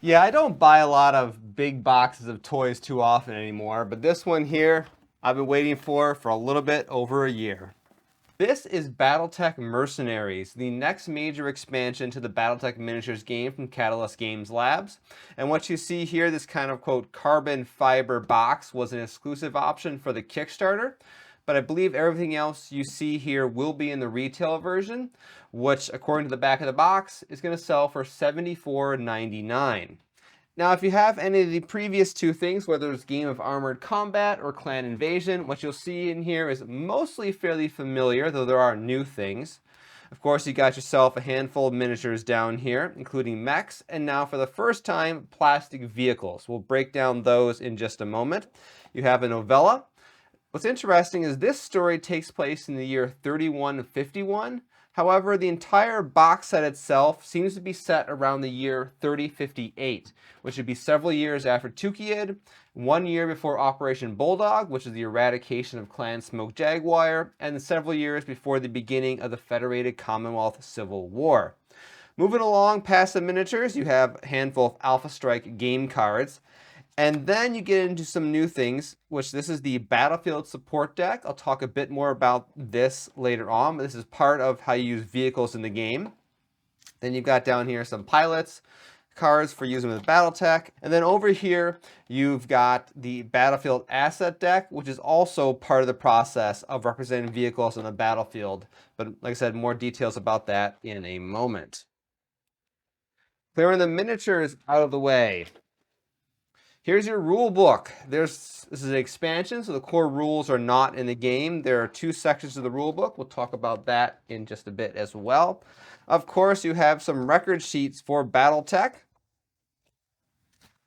Yeah, I don't buy a lot of big boxes of toys too often anymore, but this one here I've been waiting for a little bit over a year. This is Battletech Mercenaries, the next major expansion to the Battletech miniatures game from Catalyst Games Labs. And what you see here, this kind of quote carbon fiber box, was an exclusive option for the Kickstarter. But I believe everything else you see here will be in the retail version, which according to the back of the box is going to sell for $74.99. Now, if you have any of the previous two things, whether it's Game of Armored Combat or Clan Invasion, what you'll see in here is mostly fairly familiar, though there are new things. Of course, you got yourself a handful of miniatures down here, including mechs, and now for the first time, plastic vehicles. We'll break down those in just a moment. You have a novella. What's interesting is this story takes place in the year 3151. However, the entire box set itself seems to be set around the year 3058, which would be several years after Tukeyed, 1 year before Operation Bulldog, which is the eradication of Clan Smoke Jaguar, and several years before the beginning of the Federated Commonwealth Civil War. Moving along past the miniatures, you have a handful of Alpha Strike game cards. And then you get into some new things, which this is the Battlefield support deck. I'll talk a bit more about this later on, but this is part of how you use vehicles in the game. Then you've got down here some pilots, cards for using with Battletech. And then over here, you've got the Battlefield asset deck, which is also part of the process of representing vehicles on the battlefield. But like I said, more details about that in a moment. Clearing the miniatures out of the way. Here's your rule book. This is an expansion, so the core rules are not in the game. There are two sections of the rule book. We'll talk about that in just a bit as well. Of course, you have some record sheets for Battletech.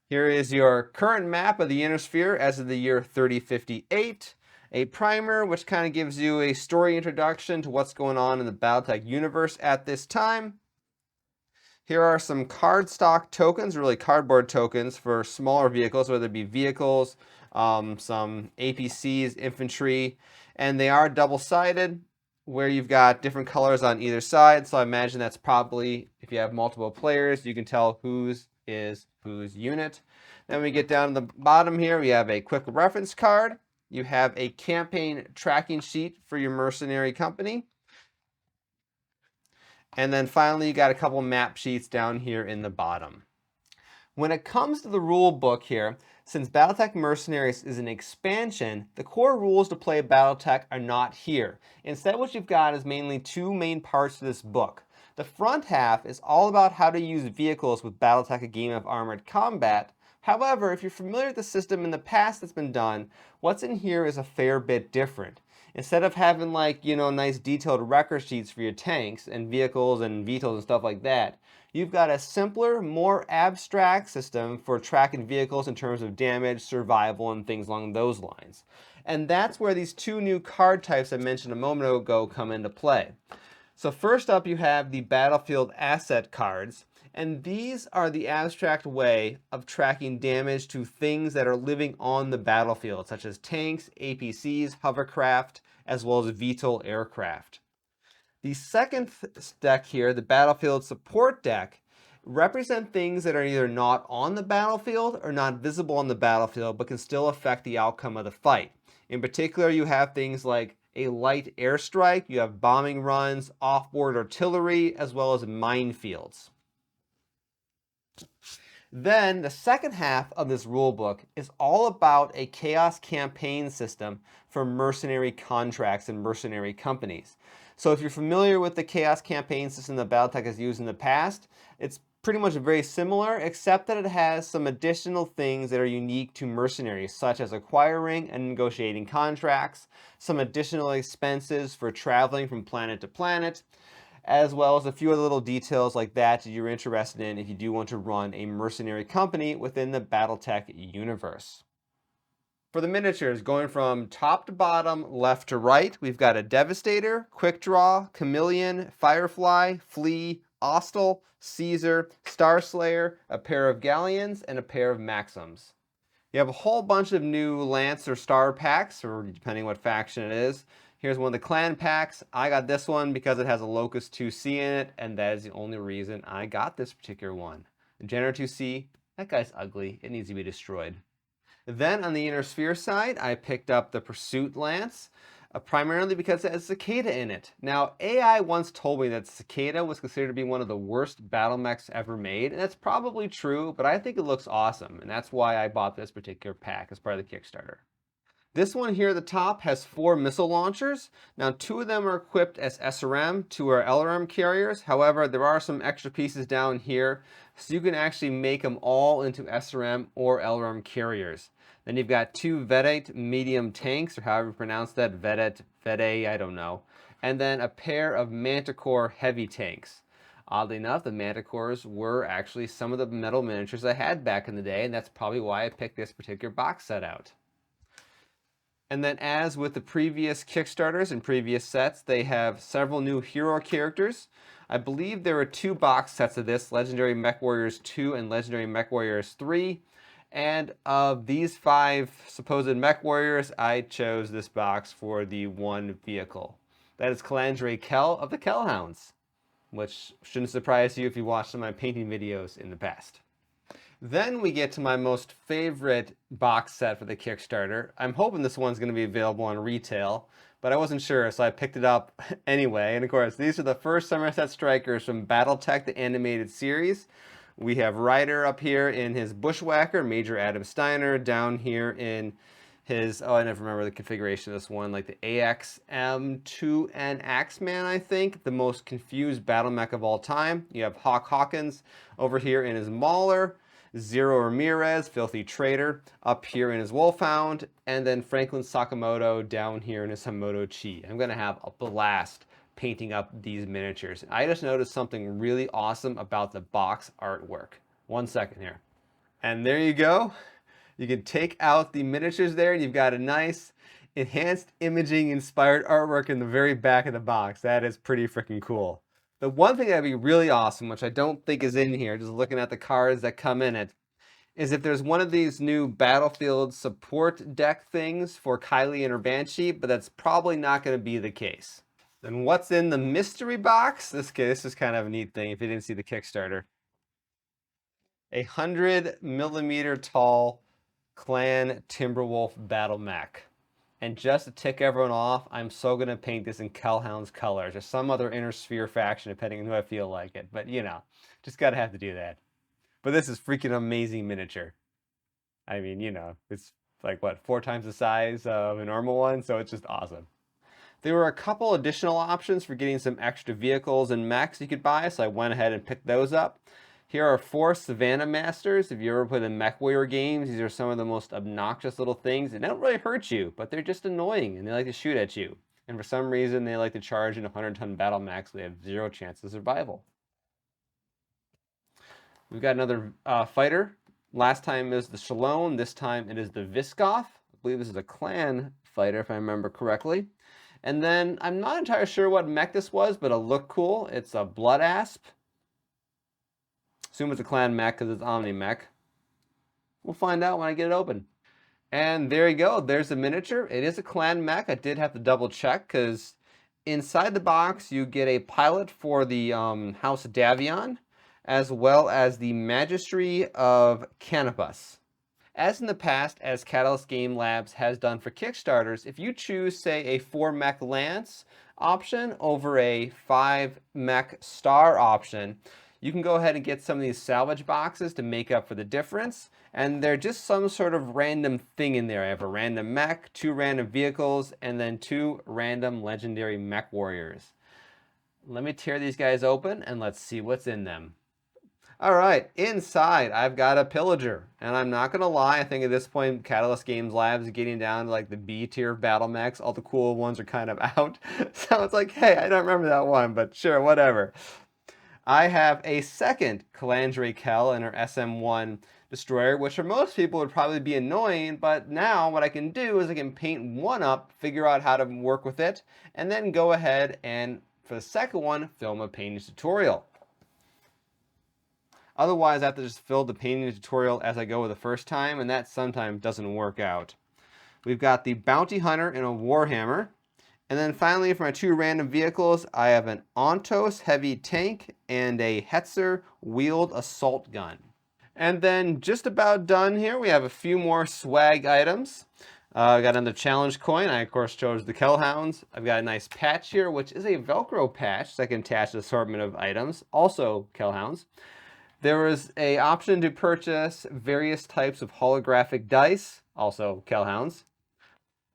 Here is your current map of the Inner Sphere as of the year 3058. A primer, which kind of gives you a story introduction to what's going on in the Battletech universe at this time. Here are some cardstock tokens, really cardboard tokens for smaller vehicles, whether it be vehicles, some APCs, infantry, and they are double-sided where you've got different colors on either side. So I imagine that's probably, if you have multiple players, you can tell whose is whose unit. Then we get down to the bottom here, we have a quick reference card. You have a campaign tracking sheet for your mercenary company. And then finally, you got a couple map sheets down here in the bottom. When it comes to the rule book here, since Battletech Mercenaries is an expansion, the core rules to play Battletech are not here. Instead, what you've got is mainly two main parts to this book. The front half is all about how to use vehicles with Battletech, a game of armored combat. However, if you're familiar with the system in the past that's been done, what's in here is a fair bit different. Instead of having nice detailed record sheets for your tanks and vehicles and VTOLS and stuff like that, you've got a simpler, more abstract system for tracking vehicles in terms of damage, survival, and things along those lines. And that's where these two new card types I mentioned a moment ago come into play. So first up, you have the Battlefield asset cards. And these are the abstract way of tracking damage to things that are living on the battlefield, such as tanks, APCs, hovercraft, as well as VTOL aircraft. The second deck here, the Battlefield support deck, represent things that are either not on the battlefield or not visible on the battlefield, but can still affect the outcome of the fight. In particular, you have things like a light airstrike, you have bombing runs, offboard artillery, as well as minefields. Then the second half of this rulebook is all about a chaos campaign system for mercenary contracts and mercenary companies. So if you're familiar with the chaos campaign system that Battletech has used in the past, it's pretty much very similar, except that it has some additional things that are unique to mercenaries, such as acquiring and negotiating contracts, some additional expenses for traveling from planet to planet, as well as a few other little details like that you're interested in if you do want to run a mercenary company within the Battletech universe. For the miniatures, going from top to bottom, left to right, we've got a Devastator, Quick Draw, Chameleon, Firefly, Flea, Austral, Caesar, Starslayer, a pair of Galleons, and a pair of Maxims. You have a whole bunch of new Lance or Star packs, or depending what faction it is. Here's one of the clan packs. I got this one because it has a Locust 2C in it, and that is the only reason I got this particular one. Jenner 2C, That guy's ugly. It needs to be destroyed. Then on the inner sphere side, I picked up the Pursuit Lance, primarily because it has Cicada in it. Now, AI once told me that Cicada was considered to be one of the worst battle mechs ever made, and that's probably true, but I think it looks awesome, and that's why I bought this particular pack as part of the Kickstarter. This one here at the top has 4 missile launchers. Now 2 of them are equipped as SRM, 2 are LRM carriers. However, there are some extra pieces down here, so you can actually make them all into SRM or LRM carriers. Then you've got 2 Vedette medium tanks, or however you pronounce that, Vedette, I don't know. And then a pair of Manticore heavy tanks. Oddly enough, the Manticores were actually some of the metal miniatures I had back in the day, and that's probably why I picked this particular box set out. And then as with the previous Kickstarters and previous sets, they have several new hero characters. I believe there are 2 box sets of this, Legendary Mech Warriors 2 and Legendary Mech Warriors 3. And of these 5 supposed Mech Warriors, I chose this box for the one vehicle. That is Calandre Kell of the Kellhounds, which shouldn't surprise you if you watched some of my painting videos in the past. Then we get to my most favorite box set for the Kickstarter. I'm hoping this one's going to be available on retail, but I wasn't sure, so I picked it up anyway. And of course, these are the first Sommerset Strikers from Battletech, the animated series. We have Ryder up here in his Bushwhacker, Major Adam Steiner, down here in his, oh, I never remember the configuration of this one, like the AXM2N Axeman, I think, the most confused battle mech of all time. You have Hawk Hawkins over here in his Mauler, Zero Ramirez, Filthy Traitor, up here in his Wolfhound, and then Franklin Sakamoto down here in his Hamoto Chi. I'm going to have a blast painting up these miniatures. I just noticed something really awesome about the box artwork. 1 second here. And there you go. You can take out the miniatures there, and you've got a nice enhanced imaging inspired artwork in the very back of the box. That is pretty freaking cool. The one thing that'd be really awesome, which I don't think is in here, just looking at the cards that come in it, is if there's one of these new Battlefield support deck things for Kylie and her Banshee, but that's probably not going to be the case. Then what's in the mystery box? This is kind of a neat thing if you didn't see the Kickstarter. A 100mm tall Clan Timberwolf battle mech. And just to tick everyone off, I'm so going to paint this in Kellhound's colors or some other inner sphere faction, depending on who I feel like it. But, you know, just got to have to do that. But this is freaking amazing miniature. I mean, you know, it's like, what, 4 times the size of a normal one? So it's just awesome. There were a couple additional options for getting some extra vehicles and mechs you could buy, so I went ahead and picked those up. Here are 4 Savannah Masters. If you ever play the Mech Warrior games, these are some of the most obnoxious little things. They don't really hurt you, but they're just annoying, and they like to shoot at you. And for some reason, they like to charge in 100-ton battle mechs, so they have 0 chance of survival. We've got another fighter. Last time it was the Shalom. This time it is the Viskoff. I believe this is a clan fighter, if I remember correctly. And then I'm not entirely sure what mech this was, but it'll look cool. It's a Blood Asp. Assume it's a clan mech because it's Omni mech. We'll find out when I get it open. And there you go. There's the miniature. It is a clan mech. I did have to double check because inside the box you get a pilot for the House Davion, as well as the Magistry of Canopus. As in the past, as Catalyst Game Labs has done for Kickstarters, if you choose, say, a 4 mech Lance option over a 5 mech Star option, you can go ahead and get some of these salvage boxes to make up for the difference. And they're just some sort of random thing in there. I have a random mech, 2 random vehicles, and then 2 random legendary mech warriors. Let me tear these guys open and let's see what's in them. All right, inside I've got a Pillager, and I'm not gonna lie, I think at this point Catalyst Games Labs is getting down to like the B tier battle mechs. All the cool ones are kind of out. So it's like, hey, I don't remember that one, but sure, whatever. I have a second Calandre Kell in her SM1 destroyer, which for most people would probably be annoying, but now what I can do is I can paint one up, figure out how to work with it, and then go ahead and, for the second one, film a painting tutorial. Otherwise, I have to just fill the painting tutorial as I go with the first time, and that sometimes doesn't work out. We've got the Bounty Hunter and a Warhammer. And then finally, for my 2 random vehicles, I have an Ontos heavy tank and a Hetzer wheeled assault gun. And then just about done here, we have a few more swag items. I got another challenge coin. I, of course, chose the Kellhounds. I've got a nice patch here, which is a Velcro patch that I can attach to an assortment of items, also Kellhounds. There was an option to purchase various types of holographic dice, also Kellhounds.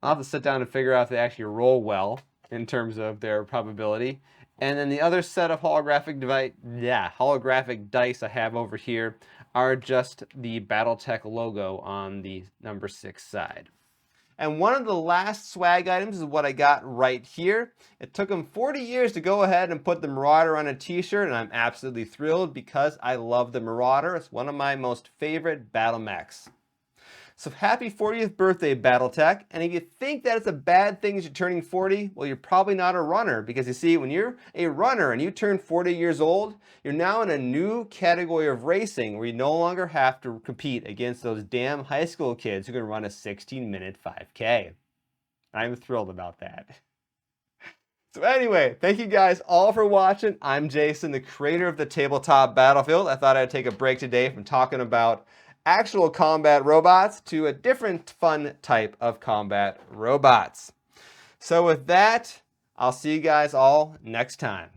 I'll have to sit down and figure out if they actually roll well in terms of their probability. And then the other set of holographic dice I have over here are just the Battletech logo on the number 6 side. And one of the last swag items is what I got right here. It took them 40 years to go ahead and put the Marauder on a t-shirt, and I'm absolutely thrilled because I love the Marauder. It's one of my most favorite battle mechs. So happy 40th birthday, Battletech. And if you think that it's a bad thing as you're turning 40, well, you're probably not a runner. Because you see, when you're a runner and you turn 40 years old, you're now in a new category of racing where you no longer have to compete against those damn high school kids who can run a 16-minute 5K. I'm thrilled about that. So anyway, thank you guys all for watching. I'm Jason, the creator of the Tabletop Battlefield. I thought I'd take a break today from talking about actual combat robots to a different fun type of combat robots. So with that, I'll see you guys all next time.